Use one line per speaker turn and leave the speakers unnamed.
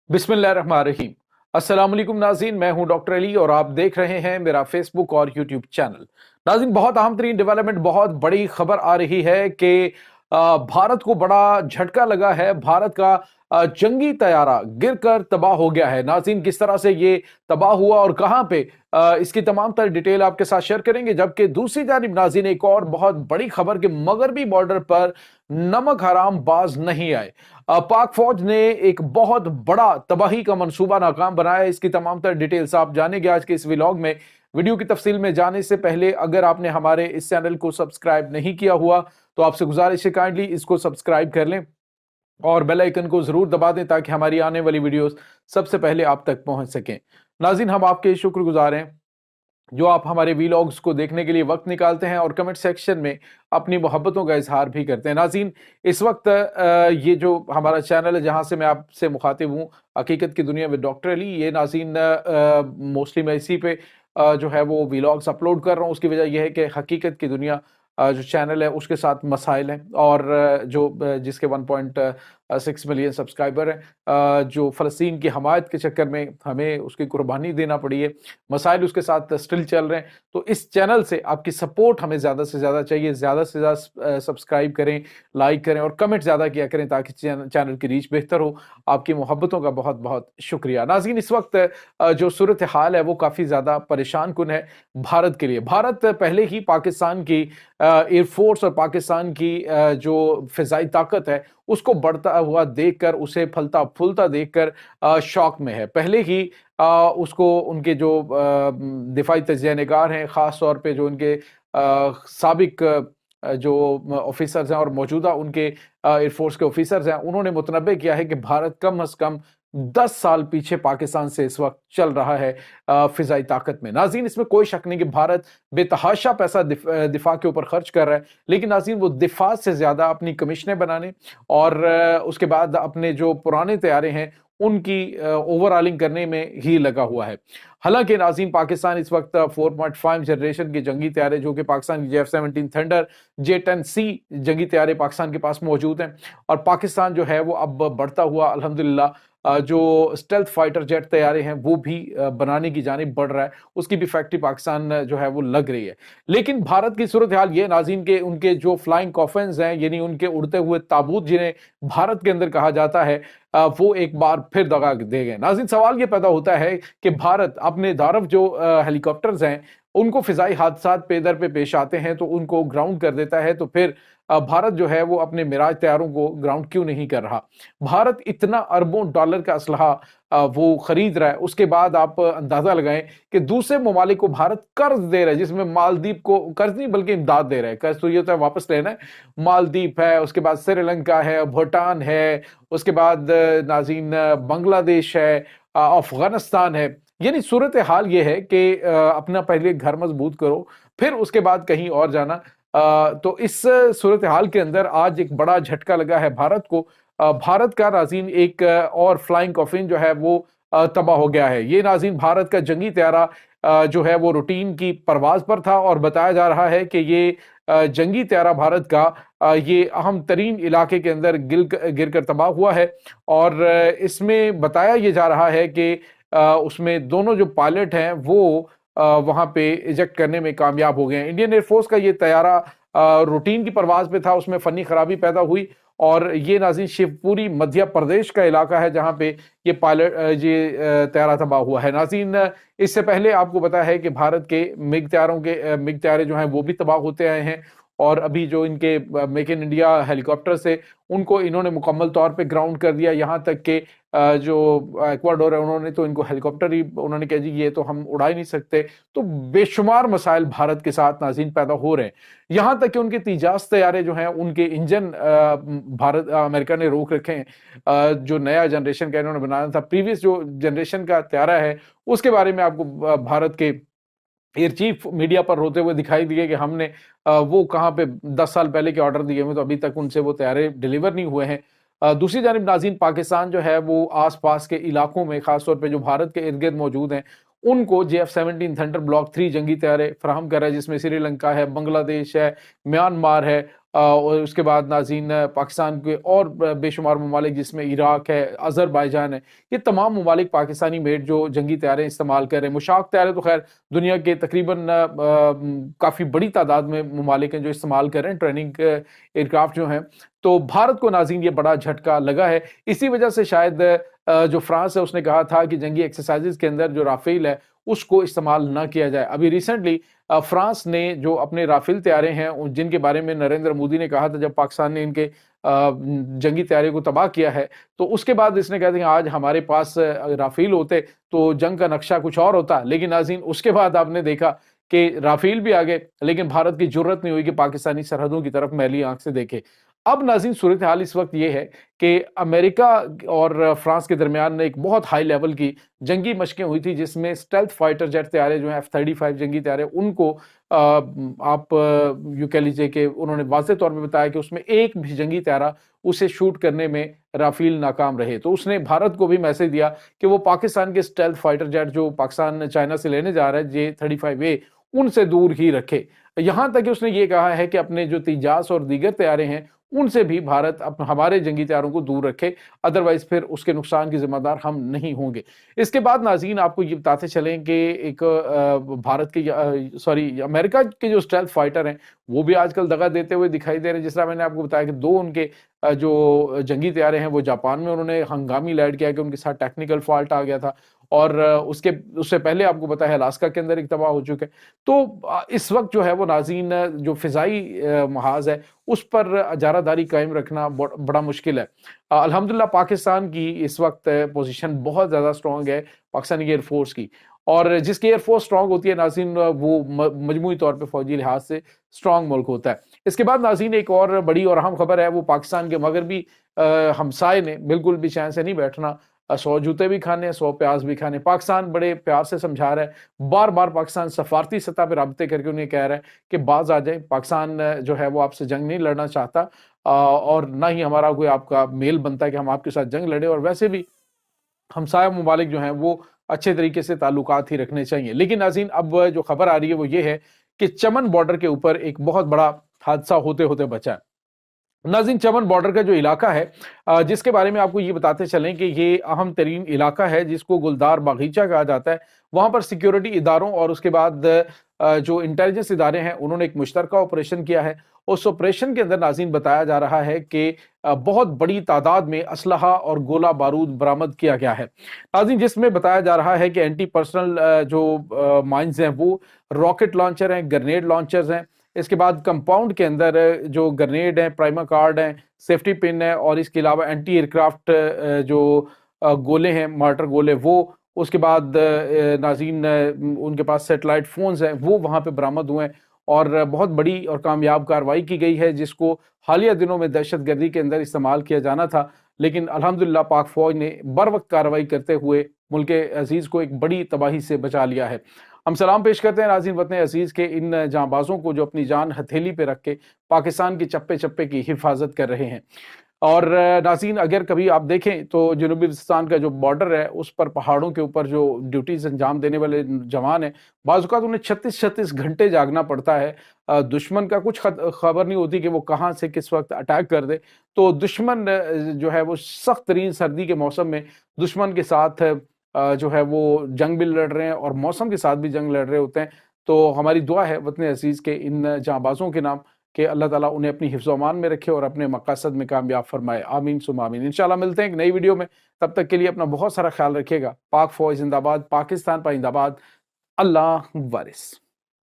बिस्मिल्लाहिर्रहमानिर्रहीम। अस्सलाम वालेकुम नाज़रीन, मैं हूं डॉक्टर अली और आप देख रहे हैं मेरा फेसबुक और यूट्यूब चैनल। नाज़रीन, बहुत अहम तरीन डेवलपमेंट, बहुत बड़ी खबर आ रही है कि भारत को बड़ा झटका लगा है। भारत का जंगी तैयारा गिरकर तबाह हो गया है। नाज़रीन, किस तरह से ये तबाह हुआ और कहां पे, इसकी तमाम तर डिटेल आपके साथ शेयर करेंगे। जबकि दूसरी जानिब नाज़रीन, एक और बहुत बड़ी खबर कि मगरबी बॉर्डर पर नमक हराम बाज नहीं आए। पाक फौज ने एक बहुत बड़ा तबाही का मंसूबा नाकाम बनाया है। इसकी तमाम तर डिटेल्स आप जानेंगे आज के इस व्लॉग में। वीडियो की तफसील में जाने से पहले अगर आपने हमारे इस चैनल को सब्सक्राइब नहीं किया हुआ तो आपसे गुजारिश है काइंडली इसको सब्सक्राइब कर लें और बेल आइकन को जरूर दबा दें ताकि हमारी आने वाली वीडियोस सबसे पहले आप तक पहुंच सकें। नाज़रीन, हम आपके शुक्रगुजार हैं जो आप हमारे वीलॉग्स को देखने के लिए वक्त निकालते हैं और कमेंट सेक्शन में अपनी मोहब्बतों का इजहार भी करते हैं। नाज़रीन, इस वक्त ये जो हमारा चैनल है जहां से मैं आपसे मुखातिब हूँ, हकीकत की दुनिया में डॉक्टर अली, ये नाज़रीन मोस्टली मैं इसी पे जो है वो वीलॉग्स अपलोड कर रहा हूँ। उसकी वजह यह है कि हकीकत की दुनिया जो चैनल है उसके साथ मसाइल हैं और जिसके 1.6 मिलियन सब्सक्राइबर हैं, जो फ़लस्तीन की हमायत के चक्कर में हमें उसकी कुर्बानी देना पड़ी है, मसाइल उसके साथ स्टिल चल रहे हैं। तो इस चैनल से आपकी सपोर्ट हमें ज़्यादा से ज़्यादा चाहिए। ज़्यादा से ज़्यादा सब्सक्राइब करें, लाइक करें और कमेंट ज़्यादा किया करें ताकि चैनल की रीच बेहतर हो। आपकी मोहब्बतों का बहुत बहुत शुक्रिया। नाज़रीन, इस वक्त जो सूरत हाल है वो काफ़ी ज़्यादा परेशान कुन है भारत के लिए। भारत पहले ही पाकिस्तान की एयरफोर्स और पाकिस्तान की जो फ़िज़ाई ताकत है उसको बढ़ता हुआ देखकर, उसे फलता फूलता देखकर शॉक में है। पहले ही उसको उनके जो दिफाई तज्ज़िया निगार हैं, ख़ास तौर पे जो उनके साबिक जो ऑफिसर्स हैं और मौजूदा उनके एयरफोर्स के ऑफिसर्स हैं, उन्होंने मुतनब्बे किया है कि भारत कम अज़ कम 10 साल पीछे पाकिस्तान से इस वक्त चल रहा है फ़िज़ाई ताकत में। नाज़रीन, इसमें कोई शक नहीं कि भारत बेतहाशा पैसा दिफा के ऊपर खर्च कर रहा है, लेकिन नाज़रीन वो दिफा से ज़्यादा अपनी कमीशनें बनाने और उसके बाद अपने जो पुराने तैयारे हैं उनकी ओवरऑलिंग करने में ही लगा हुआ है। हालांकि नाज़रीन, पाकिस्तान इस वक्त 4.5 जनरेशन के जंगी तैयारे जो कि पाकिस्तान की J-17 थंडर, J-10C जंगी तैयारे पाकिस्तान के पास मौजूद हैं और पाकिस्तान जो है वो अब बढ़ता हुआ अल्हम्दुलिल्लाह जो स्टेल्थ फाइटर जेट तैयारे हैं वो भी बनाने की जानिब बढ़ रहा है। उसकी भी फैक्ट्री पाकिस्तान जो है वो लग रही है। लेकिन भारत की सूरत हाल ये नाज़रीन के उनके जो फ्लाइंग कॉफिन्स हैं, यानी उनके उड़ते हुए ताबूत जिन्हें भारत के अंदर कहा जाता है, वो एक बार फिर दगा दे गए। नाज़रीन, सवाल ये पैदा होता है कि भारत अपने दारव जो हेलीकॉप्टर्स हैं उनको फ़िज़ाई हादसात पे दर पे पेश आते हैं तो उनको ग्राउंड कर देता है, तो फिर भारत जो है वो अपने मिराज तैयारों को ग्राउंड क्यों नहीं कर रहा? भारत इतना अरबों डॉलर का असलहा वो खरीद रहा है, उसके बाद आप अंदाजा लगाएं कि दूसरे ममालिक को भारत कर्ज दे रहा है, जिसमें मालदीव को कर्ज नहीं बल्कि इमदाद दे रहा है। कर्ज तो ये होता है वापस लेना है। मालदीव है, उसके बाद श्रीलंका है, भूटान है, उसके बाद नाज़रीन बांग्लादेश है, अफगानिस्तान है। यानी सूरत हाल ये है कि अपना पहले घर मजबूत करो, फिर उसके बाद कहीं और जाना। तो इस सूरत हाल के अंदर आज एक बड़ा झटका लगा है भारत को। भारत का नाज़रीन एक और फ्लाइंग कॉफिन जो है वो तबाह हो गया है। ये नाज़रीन भारत का जंगी तैयारा जो है वो रूटीन की परवाज पर था और बताया जा रहा है कि ये जंगी तैयारा भारत का ये अहम तरीन इलाके के अंदर गिर कर तबाह हुआ है और इसमें बताया ये जा रहा है कि उसमें दोनों जो पायलट हैं वो वहां पे इजेक्ट करने में कामयाब हो गए हैं। इंडियन एयरफोर्स का ये तैयारा रूटीन की परवाज पे था, उसमें फनी खराबी पैदा हुई और ये नाज़रीन शिवपुरी मध्य प्रदेश का इलाका है जहां पे ये तैयारा तबाह हुआ है। नाज़रीन, इससे पहले आपको पता है कि भारत के मिग तैयारे जो हैं वो भी तबाह होते आए हैं और अभी जो इनके मेक इन इंडिया हेलीकॉप्टर से उनको इन्होंने मुकम्मल तौर पे ग्राउंड कर दिया। यहाँ तक कि जो इक्वाडोर है उन्होंने तो इनको हेलीकॉप्टर ही उन्होंने कहा जी ये तो हम उड़ा ही नहीं सकते। तो बेशुमार मसाइल भारत के साथ नाज़रीन पैदा हो रहे हैं। यहाँ तक कि उनके तिजास तैयारे जो हैं उनके इंजन अमेरिका ने रोक रखे हैं। जो नया जनरेशन का इन्होंने बनाया था, प्रीवियस जो जनरेशन का तैयारा है उसके बारे में आपको भारत के एयर चीफ मीडिया पर रोते हुए दिखाई दिए कि हमने वो कहाँ पे 10 साल पहले के ऑर्डर दिए हुए तो अभी तक उनसे वो तैयारे डिलीवर नहीं हुए हैं। दूसरी जानिब नाज़रीन पाकिस्तान जो है वो आसपास के इलाकों में खासतौर पे जो भारत के इर्द गिर्द मौजूद हैं उनको JF-17 थंडर ब्लॉक 3 जंगी तैयारे फराहम कर रहा है, जिसमें श्रीलंका है, बांग्लादेश है, म्यांमार है اور اس کے بعد ناظرین پاکستان کے اور بے شمار ممالک جس میں عراق ہے، آذربائیجان ہے، یہ تمام ممالک پاکستانی میڈ جو جنگی طیارے استعمال کر رہے ہیں۔ مشاق طیارے تو خیر دنیا کے تقریباً کافی بڑی تعداد میں ممالک ہیں جو استعمال کر رہے ہیں، ٹریننگ ایئرکرافٹ جو ہیں۔ تو بھارت کو ناظرین یہ بڑا جھٹکا لگا ہے، اسی وجہ سے شاید جو فرانس ہے اس نے کہا تھا کہ جنگی ایکسرسائزز کے اندر جو رافیل ہے اس کو استعمال نہ کیا جائے۔ ابھی ریسنٹلی فرانس نے جو اپنے رافیل طیارے ہیں جن کے بارے میں نریندر مودی نے کہا تھا جب پاکستان نے ان کے جنگی طیارے کو تباہ کیا ہے، تو اس کے بعد اس نے کہا تھا کہ آج ہمارے پاس رافیل ہوتے تو جنگ کا نقشہ کچھ اور ہوتا، لیکن ناظرین اس کے بعد آپ نے دیکھا کہ رافیل بھی آگے، لیکن بھارت کی جرت نہیں ہوئی کہ پاکستانی سرحدوں کی طرف میلی آنکھ سے دیکھے۔ اب ناظرین صورتحال اس وقت یہ ہے کہ امریکہ اور فرانس کے درمیان ایک بہت ہائی لیول کی جنگی مشقیں ہوئی تھی جس میں اسٹیلتھ فائٹر جیٹ طیارے جو ہیں F-35 جنگی طیارے، ان کو آپ یوں کہہ لیجئے کہ انہوں نے واضح طور پہ بتایا کہ اس میں ایک بھی جنگی طیارہ اسے شوٹ کرنے میں رافیل ناکام رہے۔ تو اس نے بھارت کو بھی میسج دیا کہ وہ پاکستان کے اسٹیلتھ فائٹر جیٹ جو پاکستان چائنا سے لینے جا رہا ہے J-35A ان سے دور ہی رکھے۔ یہاں تک کہ اس نے یہ کہا ہے کہ اپنے جو تیجاس اور دیگر طیارے ہیں ان سے بھی بھارت ہمارے جنگی طیاروں کو دور رکھے، ادروائز پھر اس کے نقصان کی ذمہ دار ہم نہیں ہوں گے۔ اس کے بعد ناظرین آپ کو یہ بتاتے چلیں کہ ایک بھارت کے امریکہ کے جو اسٹیلتھ فائٹر ہیں وہ بھی آج کل دغا دیتے ہوئے دکھائی دے رہے ہیں۔ جس طرح میں نے آپ کو بتایا کہ دو ان کے جو جنگی طیارے ہیں وہ جاپان میں انہوں نے ہنگامی لینڈ کیا کہ ان کے ساتھ ٹیکنیکل فالٹ آ گیا تھا، اور اس سے پہلے آپ کو پتا ہے الاسکا کے اندر ایک تباہ ہو چکے۔ تو اس وقت جو ہے وہ ناظرین جو فضائی محاذ ہے اس پر اجارہ داری قائم رکھنا بڑا مشکل ہے۔ الحمدللہ پاکستان کی اس وقت پوزیشن بہت زیادہ سٹرونگ ہے پاکستانی ایئر فورس کی، اور جس کی ایئر فورس سٹرونگ ہوتی ہے ناظرین وہ مجموعی طور پہ فوجی لحاظ سے سٹرونگ ملک ہوتا ہے۔ اس کے بعد ناظرین ایک اور بڑی اور اہم خبر ہے، وہ پاکستان کے مغربی ہمسائے نے بالکل بھی چین سے نہیں بیٹھنا، 100 جوتے بھی کھانے 100 پیاز بھی کھانے۔ پاکستان بڑے پیار سے سمجھا رہا ہے، بار بار پاکستان سفارتی سطح پہ رابطے کر کے انہیں کہہ رہا ہے کہ باز آ جائیں، پاکستان جو ہے وہ آپ سے جنگ نہیں لڑنا چاہتا، اور نہ ہی ہمارا کوئی آپ کا میل بنتا ہے کہ ہم آپ کے ساتھ جنگ لڑیں، اور ویسے بھی ہمسایہ ممالک جو ہیں وہ اچھے طریقے سے تعلقات ہی رکھنے چاہیے۔ لیکن ناظرین اب جو خبر آ رہی ہے وہ یہ ہے کہ چمن بارڈر کے اوپر ایک بہت بڑا حادثہ ہوتے ہوتے بچا ہے۔ ناظرین چمن بارڈر کا جو علاقہ ہے جس کے بارے میں آپ کو یہ بتاتے چلیں کہ یہ اہم ترین علاقہ ہے جس کو گلدار باغیچہ کہا جاتا ہے۔ وہاں پر سیکیورٹی اداروں اور اس کے بعد جو انٹیلیجنس ادارے ہیں انہوں نے ایک مشترکہ آپریشن کیا ہے۔ اس آپریشن کے اندر ناظرین بتایا جا رہا ہے کہ بہت بڑی تعداد میں اسلحہ اور گولہ بارود برآمد کیا گیا ہے ناظرین، جس میں بتایا جا رہا ہے کہ اینٹی پرسنل جو مائنز ہیں وہ راکٹ لانچر ہیں، گرنیڈ لانچرز ہیں، اس کے بعد کمپاؤنڈ کے اندر جو گرنیڈ ہیں، پرائما کارڈ ہیں، سیفٹی پن ہے، اور اس کے علاوہ اینٹی ایئرکرافٹ جو گولے ہیں، مارٹر گولے، وہ اس کے بعد ناظرین ان کے پاس سیٹلائٹ فونز ہیں وہ وہاں پہ برآمد ہوئے ہیں، اور بہت بڑی اور کامیاب کارروائی کی گئی ہے جس کو حالیہ دنوں میں دہشت گردی کے اندر استعمال کیا جانا تھا، لیکن الحمدللہ پاک فوج نے بر وقت کارروائی کرتے ہوئے ملک عزیز کو ایک بڑی تباہی سے بچا لیا ہے۔ ہم سلام پیش کرتے ہیں ناظرین وطن عزیز کے ان جاں بازوں کو جو اپنی جان ہتھیلی پہ رکھ کے پاکستان کے چپے چپے کی حفاظت کر رہے ہیں۔ اور ناظرین اگر کبھی آپ دیکھیں تو جنوبی وزیرستان کا جو بارڈر ہے اس پر پہاڑوں کے اوپر جو ڈیوٹیز انجام دینے والے جوان ہیں، بعض اوقات انہیں 36 گھنٹے جاگنا پڑتا ہے۔ دشمن کا کچھ خبر نہیں ہوتی کہ وہ کہاں سے کس وقت اٹیک کر دے، تو دشمن جو ہے وہ سخت ترین سردی کے موسم میں دشمن کے ساتھ جو ہے وہ جنگ بھی لڑ رہے ہیں اور موسم کے ساتھ بھی جنگ لڑ رہے ہوتے ہیں۔ تو ہماری دعا ہے وطن عزیز کے ان جاں بازوں کے نام کہ اللہ تعالیٰ انہیں اپنی حفظ و امان میں رکھے اور اپنے مقاصد میں کامیاب فرمائے، آمین ثم آمین۔ انشاءاللہ ملتے ہیں ایک نئی ویڈیو میں، تب تک کے لیے اپنا بہت سارا خیال رکھیے گا۔ پاک فوج زندہ باد، پاکستان پائندہ باد، اللہ وارث۔